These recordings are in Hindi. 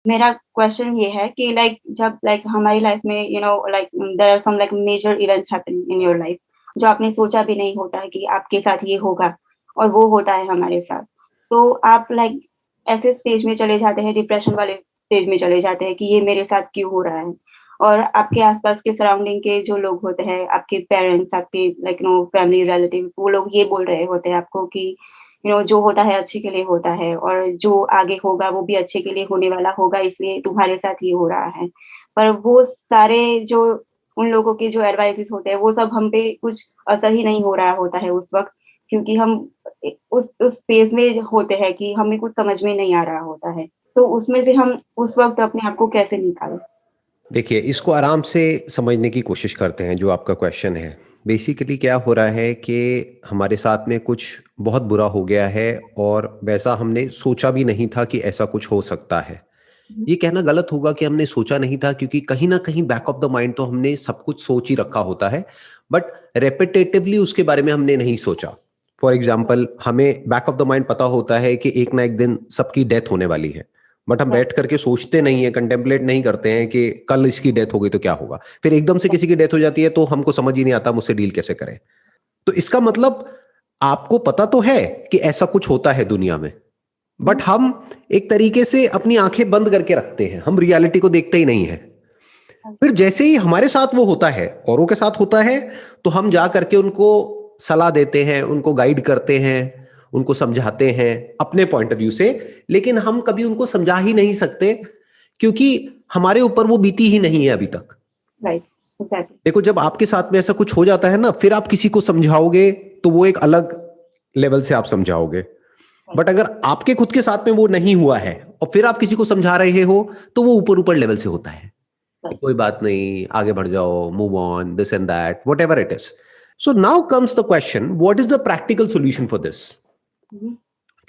मेरा क्वेश्चन ये है कि जब हमारी लाइफ में there are some major events happening in your life, जो आपने सोचा भी नहीं होता है कि आपके साथ ये होगा, और वो होता है हमारे साथ। तो आप ऐसे स्टेज में चले जाते हैं, डिप्रेशन वाले स्टेज में चले जाते हैं कि ये मेरे साथ क्यों हो रहा है। और आपके आसपास के सराउंडिंग के जो लोग होते हैं, आपके पेरेंट्स, आपके फैमिली रिलेटिव्स, वो लोग ये बोल रहे होते हैं आपको कि जो होता है अच्छे के लिए होता है, और जो आगे होगा वो भी अच्छे के लिए होने वाला होगा, इसलिए तुम्हारे साथ ये हो रहा है। पर वो सारे जो उन लोगों के जो एडवाइसेस होते हैं, वो सब हम पे कुछ असर ही नहीं हो रहा होता है उस वक़्त, क्योंकि हम उस फेज़ में होते हैं कि हमें कुछ समझ में नहीं आ रहा होता है। तो उसमें से हम उस वक़्त अपने आप को कैसे निकालें? देखिए, इसको आराम से समझने की कोशिश करते हैं जो आपका क्वेश्चन है। बेसिकली क्या हो रहा है कि हमारे साथ में कुछ बहुत बुरा हो गया है और वैसा हमने सोचा भी नहीं था कि ऐसा कुछ हो सकता है। हुँ, ये कहना गलत होगा कि हमने सोचा नहीं था, क्योंकि कहीं न कहीं बैक ऑफ द माइंड तो हमने सब कुछ सोच ही रखा होता है, बट रिपिटेटिवली उसके बारे में हमने नहीं सोचा। फॉर एग्ज़ाम्पल, हमें बैक ऑफ द माइंड पता होता है कि एक ना एक दिन सबकी डेथ होने वाली है, बट हम राइट, बैठ करके सोचते नहीं है, कंटेम्पलेट नहीं करते हैं कि कल इसकी डेथ हो गई तो क्या होगा। फिर एकदम से किसी की डेथ हो जाती है तो हमको समझ ही नहीं आता हम उससे डील कैसे करें। तो इसका मतलब आपको पता तो है कि ऐसा कुछ होता है दुनिया में, हुँ, बट हम एक तरीके से अपनी आंखें बंद करके रखते हैं, हम रियलिटी को देखते ही नहीं है। फिर जैसे ही हमारे साथ वो होता है, औरों के साथ होता है, तो हम जा करके उनको सलाह देते हैं, उनको गाइड करते हैं, उनको समझाते हैं अपने पॉइंट ऑफ व्यू से। लेकिन हम कभी उनको समझा ही नहीं सकते, क्योंकि हमारे ऊपर वो बीती ही नहीं है अभी तक। राइट, एग्ज़ैक्टली, देखो, जब आपके साथ में ऐसा कुछ हो जाता है ना, फिर आप किसी को समझाओगे तो वो एक अलग लेवल से आप समझाओगे। राइट, बट अगर आपके खुद के साथ में वो नहीं हुआ है और फिर आप किसी को समझा रहे हो, तो वो ऊपर ऊपर लेवल से होता है कि राइट, कोई बात नहीं, आगे बढ़ जाओ, move on, this and that, whatever it is. So now comes the question, what is the practical solution for this. हुँ,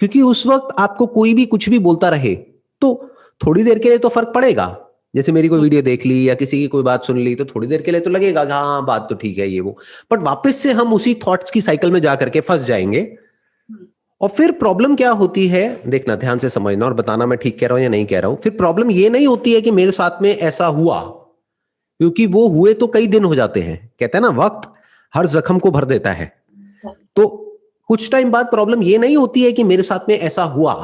क्योंकि उस वक्त आपको कोई भी कुछ भी बोलता रहे तो थोड़ी देर के लिए तो फर्क पड़ेगा। जैसे मेरी कोई हुँ, वीडियो देख ली या किसी की कोई बात सुन ली, तो थोड़ी देर के लिए तो लगेगा कि हाँ, बात तो ठीक है ये वो। बट वापस से हम उसी थॉट्स की साइकिल में जाकर के फंस जाएंगे। हुँ, और फिर प्रॉब्लम क्या होती है, देखना, ध्यान से समझना और बताना मैं ठीक कह रहा हूं या नहीं कह रहा हूं। फिर प्रॉब्लम ये नहीं होती है कि मेरे साथ में ऐसा हुआ, क्योंकि वो हुए तो कई दिन हो जाते हैं। कहते हैं ना, वक्त हर जख्म को भर देता है। राइट, तो कुछ टाइम बाद प्रॉब्लम ये नहीं होती है कि मेरे साथ में ऐसा हुआ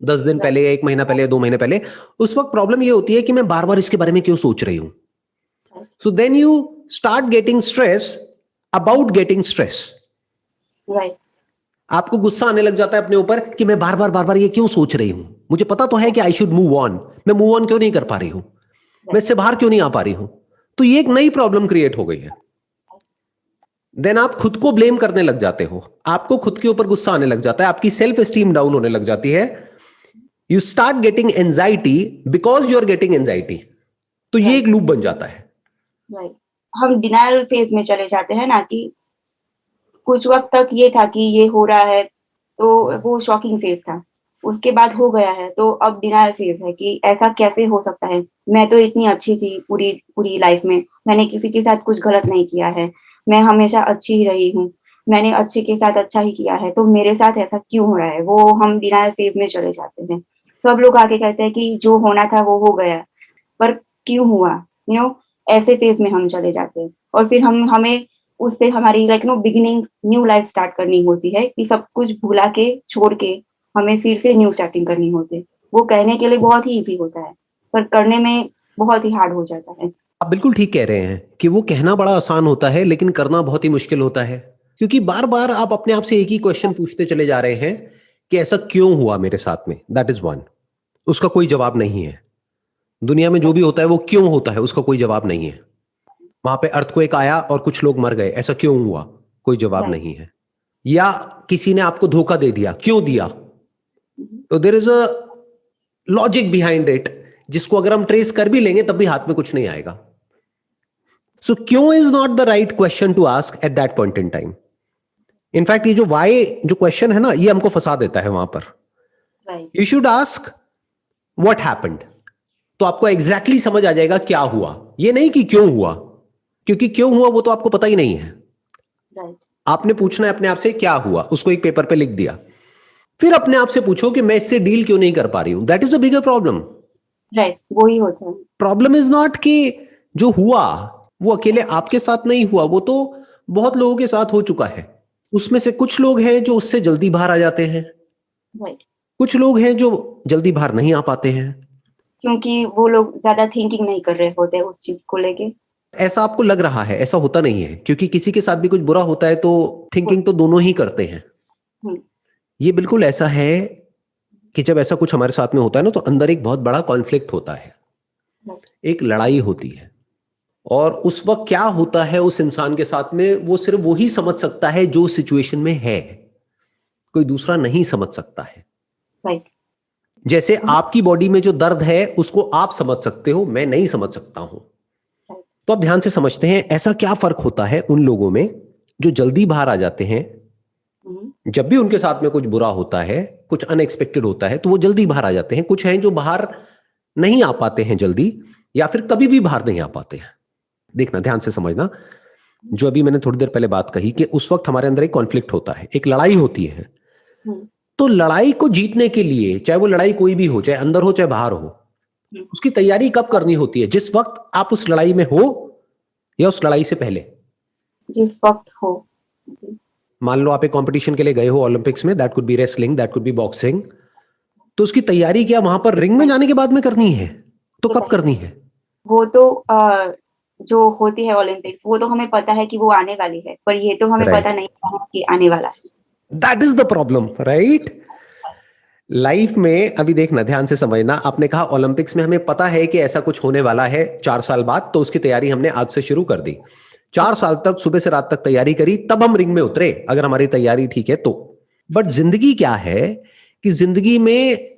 10 दिन राइट, पहले या 1 महीना पहले या 2 महीने पहले। उस वक्त प्रॉब्लम ये होती है कि मैं बार बार इसके बारे में क्यों सोच रही हूं। Right, so then you start getting stress about getting stress. Right, आपको गुस्सा आने लग जाता है अपने ऊपर कि मैं बार बार ये क्यों सोच रही हूं। मुझे पता तो है कि आई शुड मूव ऑन, मैं मूव ऑन क्यों नहीं कर पा रही हूं, मैं राइट, इससे बाहर क्यों नहीं आ पा रही हूं। तो ये एक नई प्रॉब्लम क्रिएट हो गई है। देन आप खुद को ब्लेम करने लग जाते हो, आपको खुद के ऊपर गुस्सा आने लग जाता है, आपकी सेल्फ एस्टीम डाउन होने लग जाती है। You start getting anxiety because you are getting anxiety. तो ये राइट, एक लूप बन जाता है। राइट। हम डिनायल फेज़ में चले जाते हैं ना, कि कुछ वक़्त तक ये था कि ये हो रहा है, तो वो शॉकिंग फ़ेज़ था। उसके बाद हो गया है, तो अब डिनायल फ़ेज़ है कि ऐसा कैसे हो सकता है? मैं तो इतनी अच्छी थी पूरी पूरी लाइफ़ में, मैंने किसी के साथ कुछ गलत नहीं किया है, मैं हमेशा अच्छी ही रही हूँ, मैंने अच्छे के साथ अच्छा ही किया है, तो मेरे साथ ऐसा क्यों हो रहा है? वो हम डिनायल फ़ेज़ में चले जाते हैं। सब लोग आके कहते हैं कि जो होना था वो हो गया, पर क्यों हुआ? यू नो ऐसे फ़ेज़ में हम चले जाते हैं, और फिर हमें उससे हमारी बिगिनिंग न्यू लाइफ स्टार्ट करनी होती है, कि सब कुछ भुला के, छोड़ के हमें फिर से न्यू स्टार्टिंग करनी होती है। वो कहने के लिए बहुत ही ईज़ी होता है, पर करने में बहुत ही हार्ड हो जाता है। आप बिल्कुल ठीक कह रहे हैं कि वो कहना बड़ा आसान होता है लेकिन करना बहुत ही मुश्किल होता है, क्योंकि बार बार आप अपने आप से एक ही क्वेश्चन पूछते चले जा रहे हैं कि ऐसा क्यों हुआ मेरे साथ में। That is one. उसका कोई जवाब नहीं है। दुनिया में जो भी होता है वो क्यों होता है, उसका कोई जवाब नहीं है। वहां पे अर्थक्वेक आया और कुछ लोग मर गए, ऐसा क्यों हुआ, कोई जवाब राइट। नहीं है। या किसी ने आपको धोखा दे दिया, क्यों दिया। हुँ, हुँ। तो there is a logic behind it, जिसको अगर हम ट्रेस कर भी लेंगे तब भी हाथ में कुछ नहीं आएगा। सो क्यों is not the right question to ask at that point in time. In fact ये जो वाई जो क्वेश्चन है ना, ये हमको फंसा देता है वहां पर। Right, you should ask what happened. तो आपको एग्जैक्टली exactly समझ आ जाएगा क्या हुआ, ये नहीं कि क्यों हुआ, क्योंकि क्यों हुआ वो तो आपको पता ही नहीं है। राइट, आपने पूछना है अपने आप से क्या हुआ, उसको एक पेपर पे लिख दिया। फिर अपने आप से पूछो कि मैं इससे डील क्यों नहीं कर पा रही हूं। That is the bigger problem. Right, वो ही होता है। प्रॉब्लम इज नॉट कि जो हुआ वो अकेले आपके साथ नहीं हुआ, वो तो बहुत लोगों के साथ हो चुका है। उसमें से कुछ लोग हैं जो उससे जल्दी बाहर आ जाते हैं, राइट, कुछ लोग हैं जो जल्दी बाहर नहीं आ पाते हैं। क्योंकि वो लोग ज़्यादा थिंकिंग नहीं कर रहे होते उस चीज़ को लेके। ऐसा आपको लग रहा है, ऐसा होता नहीं है, क्योंकि किसी के साथ भी कुछ बुरा होता है तो वो थिंकिंग तो दोनों ही करते हैं। हुँ, ये बिल्कुल ऐसा है कि जब ऐसा कुछ हमारे साथ में होता है ना, तो अंदर एक बहुत बड़ा कॉन्फ्लिक्ट होता है, राइट, एक लड़ाई होती है। और उस वक्त क्या होता है उस इंसान के साथ में, वो सिर्फ वो ही समझ सकता है जो सिचुएशन में है, कोई दूसरा नहीं समझ सकता है। राइट, जैसे हुँ, आपकी बॉडी में जो दर्द है उसको आप समझ सकते हो, मैं नहीं समझ सकता हूं। राइट, तो अब ध्यान से समझते हैं ऐसा क्या फर्क होता है उन लोगों में जो जल्दी बाहर आ जाते हैं। हुँ, जब भी उनके साथ में कुछ बुरा होता है, कुछ अनएक्सपेक्टेड होता है, तो वो जल्दी बाहर आ जाते हैं। कुछ हैं जो बाहर नहीं आ पाते हैं जल्दी, या फिर कभी भी बाहर नहीं आ पाते हैं। देखना, ध्यान से समझना, जो अभी मैंने थोड़ी देर पहले बात कही कि उस वक्त हमारे अंदर एक कॉन्फ्लिक्ट होता है, एक लड़ाई होती है। हुँ, तो लड़ाई को जीतने के लिए, चाहे वो लड़ाई कोई भी हो, चाहे अंदर हो चाहे बाहर हो, हुँ, उसकी तैयारी कब करनी होती है? जिस वक्त आप उस लड़ाई में हो, या उस लड़ाई से पहले? जिस वक़्त हो। जी, मान लो आप एक कंपटीशन के लिए गए हो ओलंपिक्स में, that could be wrestling, that could be boxing. तो उसकी तैयारी क्या वहां पर रिंग में नहीं, जाने के बाद में करनी है? तो ये कब पहले करनी है? वो तो जो होती है ओलंपिक्स, वो तो हमें पता है कि वो आने वाली है, पर ये तो हमें पता राइट, नहीं है कि आने वाला है। That is the problem, right. Life में अभी देखना, ध्यान से समझना, आपने कहा ओलंपिक्स में हमें पता है कि ऐसा कुछ होने वाला है 4 साल बाद, तो उसकी तैयारी हमने आज से शुरू कर दी। 4 साल तक सुबह से रात तक तैयारी करी, तब हम रिंग में उतरे, अगर हमारी तैयारी ठीक है तो। बट जिंदगी क्या है कि जिंदगी में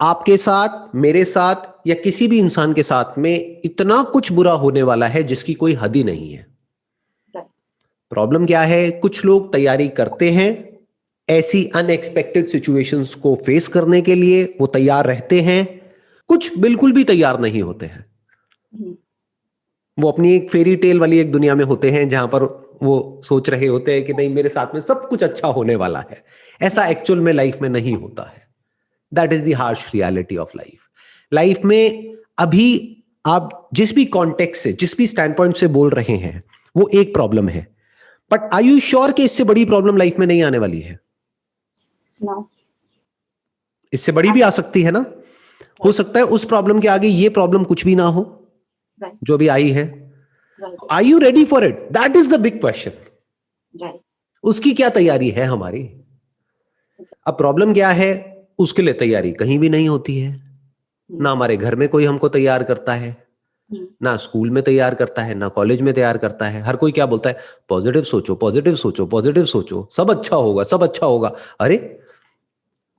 आपके साथ, मेरे साथ, या किसी भी इंसान के साथ में इतना कुछ बुरा होने वाला है जिसकी कोई हद ही नहीं है। राइट, प्रॉब्लम क्या है, कुछ लोग तैयारी करते हैं ऐसी अनएक्सपेक्टेड सिचुएशंस को फेस करने के लिए, वो तैयार रहते हैं। कुछ बिल्कुल भी तैयार नहीं होते हैं, हुँ, वो अपनी एक फेरी टेल वाली एक दुनिया में होते हैं जहां पर वो सोच रहे होते हैं कि नहीं, मेरे साथ में सब कुछ अच्छा होने वाला है। ऐसा एक्चुअल में लाइफ में नहीं होता है। That is the harsh reality of life. Life में अभी आप जिस भी कॉन्टेक्स्ट से, जिस भी स्टैंड पॉइंट से बोल रहे हैं, वो एक प्रॉब्लम है। बट आर यू श्योर कि इससे बड़ी प्रॉब्लम लाइफ में नहीं आने वाली है? नो, इससे बड़ी भी आ सकती है ना। हो राइट, सकता है उस प्रॉब्लम के आगे ये प्रॉब्लम कुछ भी ना हो राइट, जो अभी आई है। Right, are you ready for it? That is the big question. Right, उसकी क्या तैयारी है हमारी? अब प्रॉब्लम क्या है, उसके लिए तैयारी कहीं भी नहीं होती है। हुँ, ना हमारे घर में कोई हमको तैयार करता है, हुँ, ना स्कूल में तैयार करता है, ना कॉलेज में तैयार करता है। हर कोई क्या बोलता है, पॉजिटिव सोचो, पॉजिटिव सोचो, पॉजिटिव सोचो, सब अच्छा होगा, सब अच्छा होगा। अरे,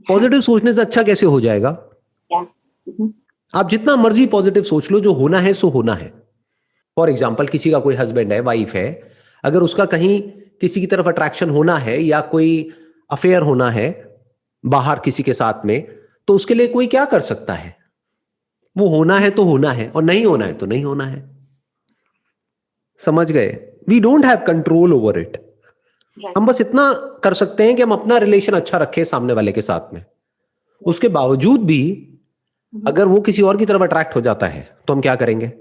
पॉजिटिव सोचने से अच्छा कैसे हो जाएगा? या हुँ, आप जितना मर्जी पॉजिटिव सोच लो, जो होना है सो होना है। फॉर एग्जाम्पल, किसी का कोई हस्बैंड है, वाइफ है, अगर उसका कहीं किसी की तरफ अट्रैक्शन होना है या कोई अफेयर होना है बाहर किसी के साथ में, तो उसके लिए कोई क्या कर सकता है? वो होना है तो होना है, और नहीं होना है तो नहीं होना है। समझ गए? We don't have control over it. Right, हम बस इतना कर सकते हैं कि हम अपना रिलेशन अच्छा रखें सामने वाले के साथ में। राइट, उसके बावजूद भी हुँ, अगर वो किसी और की तरफ अट्रैक्ट हो जाता है तो हम क्या करेंगे?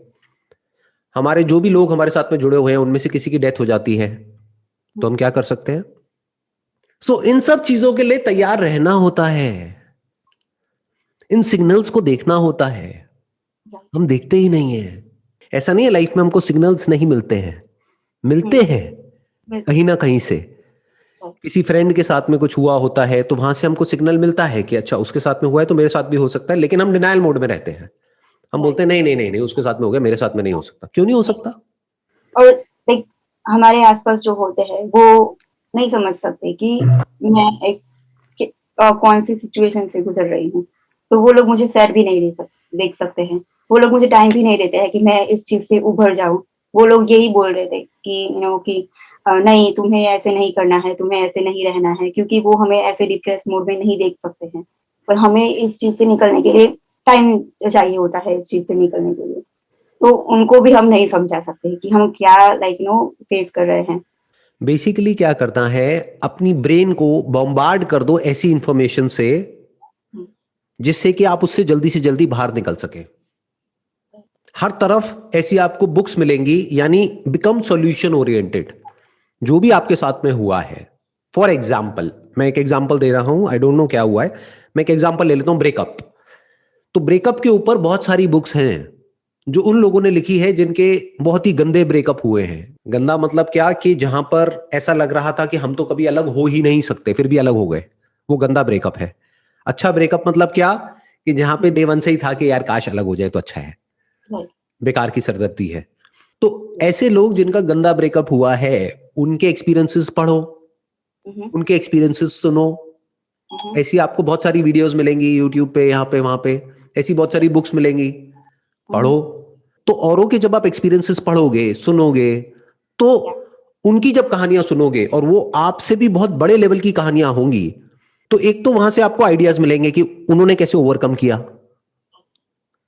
हमारे जो भी लोग हमारे साथ में जुड़े हुए हैं उनमें से किसी की डेथ हो जाती है तो हुँ, हम क्या कर सकते हैं? सो इन सब चीजों के लिए तैयार रहना होता है, इन सिग्नल्स को देखना होता है। राइट, हम देखते ही नहीं है। ऐसा नहीं है लाइफ में हमको सिग्नल्स नहीं मिलते हैं, मिलते हुँ, हैं बिल्कुल, कहीं ना कहीं से। राइट, किसी फ्रेंड के साथ में कुछ हुआ होता है तो वहां से हमको सिग्नल मिलता है कि अच्छा, उसके साथ में हुआ है तो मेरे साथ भी हो सकता है, लेकिन हम डिनायल मोड में रहते हैं। हम राइट, बोलते हैं नहीं नहीं नहीं नहीं, उसके साथ में हो गया, मेरे साथ में नहीं हो सकता। क्यों नहीं हो नहीं, सकता? और लाइक हमारे आस-पास जो होते हैं, वो नहीं समझ सकते कि मैं एक कि कौन-सी सिचुएशन से गुज़र रही हूँ। तो वो लोग मुझे सैड भी नहीं देख सकते हैं। वो लोग मुझे टाइम भी नहीं देते हैं कि मैं इस चीज़ से उभर जाऊँ। वो लोग यही बोल रहे थे कि कि नहीं, तुम्हें ऐसे नहीं करना है, तुम्हें ऐसे नहीं रहना है, क्योंकि वो हमें ऐसे डिप्रेस मोड में नहीं देख सकते हैं। पर हमें इस चीज़ से निकलने के लिए टाइम चाहिए होता है, इस चीज़ से निकलने के लिए। तो उनको भी हम नहीं समझा सकते कि हम क्या फेस कर रहे हैं। बेसिकली क्या करना है, अपनी ब्रेन को बॉम्बार्ड कर दो ऐसी इंफॉर्मेशन से हुँ, जिससे कि आप उससे जल्दी से जल्दी बाहर निकल सके। हर तरफ ऐसी आपको बुक्स मिलेंगी, यानी बिकम सॉल्यूशन ओरिएंटेड, जो भी आपके साथ में हुआ है। फॉर एग्जाम्पल, मैं एक एग्जाम्पल दे रहा हूं, आई डोंट नो क्या हुआ है, मैं एक एग्जाम्पल ले लेता हूं, ब्रेकअप। तो ब्रेकअप के ऊपर बहुत सारी बुक्स हैं जो उन लोगों ने लिखी है जिनके बहुत ही गंदे ब्रेकअप हुए हैं। गंदा मतलब क्या, कि जहां पर ऐसा लग रहा था कि हम तो कभी अलग हो ही नहीं सकते, फिर भी अलग हो गए, वो गंदा ब्रेकअप है। अच्छा ब्रेकअप मतलब क्या, कि जहां पे देवन से ही था कि यार काश अलग हो जाए तो अच्छा है, बेकार की सरदर्दी है। तो ऐसे लोग जिनका गंदा ब्रेकअप हुआ है, उनके एक्सपीरियंसेस पढ़ो, उनके एक्सपीरियंसेस सुनो। ऐसी आपको बहुत सारी वीडियोस मिलेंगी यूट्यूब पे, यहाँ पे वहां पे, ऐसी बहुत सारी बुक्स मिलेंगी, पढ़ो। तो औरों के जब आप एक्सपीरियंसेस पढ़ोगे, सुनोगे, तो उनकी जब कहानियां सुनोगे और वो आपसे भी बहुत बड़े लेवल की कहानियां होंगी, तो एक तो वहां से आपको आइडियाज मिलेंगे कि उन्होंने कैसे ओवरकम किया।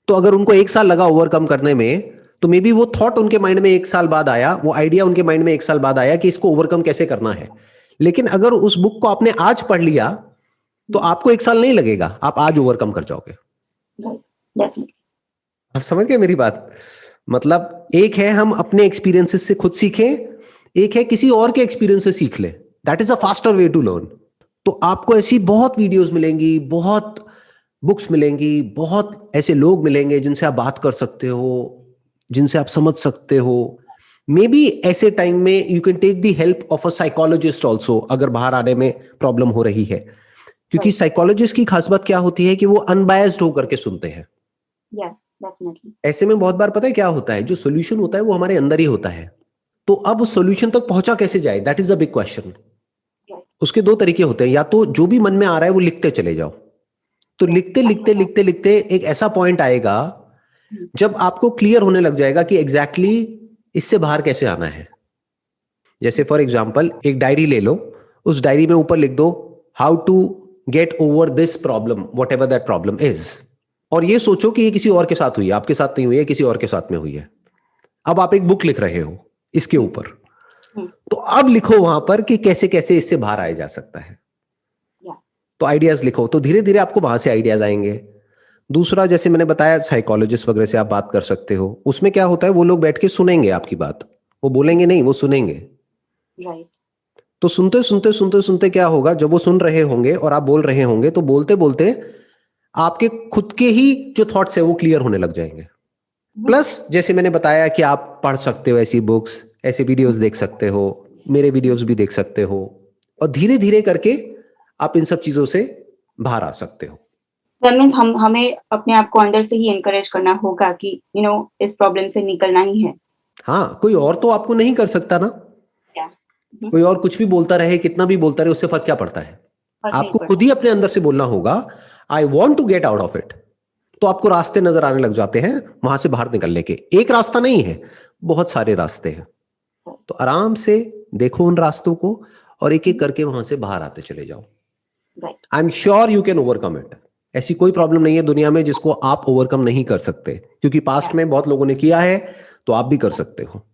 तो अगर उनको 1 साल लगा ओवरकम करने में, तो मे बी वो थॉट उनके माइंड में 1 साल बाद आया, वो आइडिया उनके माइंड में 1 साल बाद आया कि इसको ओवरकम कैसे करना है। लेकिन अगर उस बुक को आपने आज पढ़ लिया, तो आपको 1 साल नहीं लगेगा, आप आज ओवरकम कर जाओगे। आप समझ गए मेरी बात? मतलब एक है हम अपने एक्सपीरियंसेस से खुद सीखें, एक है किसी और के एक्सपीरियंस से सीख ले। That is a faster way to learn. तो आपको ऐसी बहुत वीडियोस मिलेंगी, बहुत बुक्स मिलेंगी, बहुत ऐसे लोग मिलेंगे जिनसे आप बात कर सकते हो, जिनसे आप समझ सकते हो। मे बी ऐसे टाइम में you can take the help of a psychologist also, अगर बाहर आने में प्रॉब्लम हो रही है। क्योंकि साइकोलॉजिस्ट की खास बात क्या होती है कि वो अनबायस्ड होकर के सुनते हैं। ऐसे में बहुत बार पता है क्या होता है, जो सोल्यूशन होता है वो हमारे अंदर ही होता है। तो अब उस सोल्यूशन तक पहुंचा कैसे जाए, that is a big question. उसके 2 तरीके होते हैं, या तो जो भी मन में आ रहा है वो लिखते चले जाओ। तो लिखते लिखते लिखते लिखते एक ऐसा पॉइंट आएगा जब आपको क्लियर होने लग जाएगा कि एग्जैक्टली इससे बाहर कैसे आना है। जैसे फॉर एग्जाम्पल एक डायरी ले लो, उस डायरी में ऊपर लिख दो how to get over this problem, whatever that problem is. और ये सोचो कि ये किसी और के साथ हुई है, आपके साथ नहीं हुई है, किसी और के साथ में हुई है। अब आप एक बुक लिख रहे हो इसके ऊपर, तो अब लिखो वहां पर कि कैसे कैसे इससे बाहर आया जा सकता है। तो आइडियाज लिखो, तो धीरे धीरे आपको वहां से आइडियाज आएंगे। दूसरा, जैसे मैंने बताया, साइकोलॉजिस्ट वगैरह से आप बात कर सकते हो। उसमें क्या होता है, वो लोग बैठ के सुनेंगे आपकी बात, वो बोलेंगे नहीं, वो सुनेंगे। तो सुनते सुनते सुनते सुनते क्या होगा, जब वो सुन रहे होंगे और आप बोल रहे होंगे, तो बोलते बोलते आपके खुद के ही जो थॉट्स है वो क्लियर होने लग जाएंगे। प्लस जैसे मैंने बताया कि आप पढ़ सकते हो ऐसी बुक्स, ऐसे वीडियोस देख सकते हो, मेरे वीडियोस भी देख सकते हो, और धीरे धीरे करके आप इन सब चीजों से बाहर आ सकते हो। दैट मीन्स हमें अपने आप को अंदर से ही एनकरेज करना होगा कि इस प्रॉब्लम से निकलना ही है। हाँ, कोई और तो आपको नहीं कर सकता ना। कोई और कुछ भी बोलता रहे, कितना भी बोलता रहे, उससे फर्क क्या पड़ता है। आपको खुद ही अपने अंदर से बोलना होगा I want to get out of it. तो आपको रास्ते नजर आने लग जाते हैं वहां से बाहर निकलने के। एक रास्ता नहीं है, बहुत सारे रास्ते हैं। तो आराम से देखो उन रास्तों को और एक एक करके वहां से बाहर आते चले जाओ। I am sure you can overcome it. ऐसी कोई प्रॉब्लम नहीं है दुनिया में जिसको आप ओवरकम नहीं कर सकते, क्योंकि पास्ट में बहुत लोगों ने किया है, तो आप भी कर सकते हो।